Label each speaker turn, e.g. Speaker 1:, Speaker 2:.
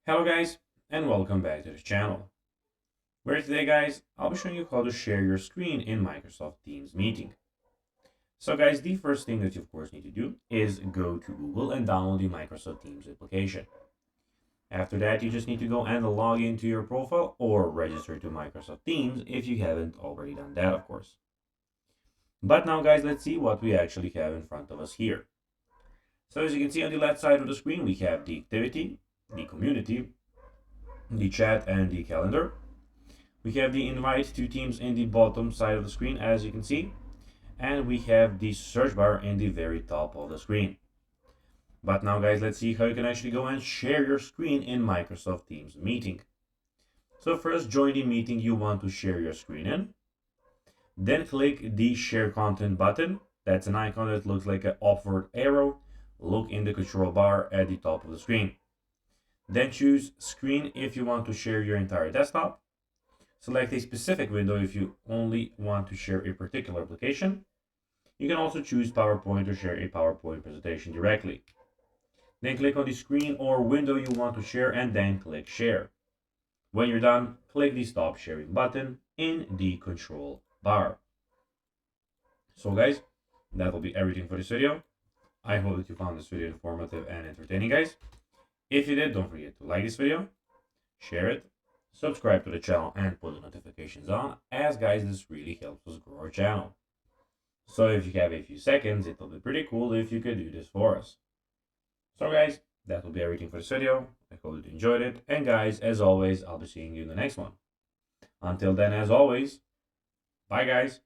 Speaker 1: Hello guys, and welcome back to the channel. Where today guys, I'll be showing you how to share your screen in Microsoft Teams meeting. So guys, the first thing that you of course need to do is go to Google and download the Microsoft Teams application. After that, you just need to go and log into your profile or register to Microsoft Teams if you haven't already done that, of course. But now guys, let's see what we actually have in front of us here. So as you can see on the left side of the screen, we have the activity, the community, the chat, and the calendar. We have the invite to Teams in the bottom side of the screen, as you can see, and we have the search bar in the very top of the screen. But now guys, let's see how you can actually go and share your screen in Microsoft Teams meeting. So first, join the meeting you want to share your screen in. Then click the share content button. That's an icon that looks like an upward arrow. Look in the control bar at the top of the screen. Then choose screen if you want to share your entire desktop. Select a specific window if you only want to share a particular application. You can also choose PowerPoint to share a PowerPoint presentation directly. Then click on the screen or window you want to share and then click share. When you're done, click the stop sharing button in the control bar. So guys, that will be everything for this video. I hope that you found this video informative and entertaining guys. If you did, don't forget to like this video, share it, subscribe to the channel, and put the notifications on, as guys, this really helps us grow our channel. So if you have a few seconds, it will be pretty cool if you could do this for us. So guys, that will be everything for this video. I hope that you enjoyed it, and guys, as always, I'll be seeing you in the next one. Until then, as always, bye guys.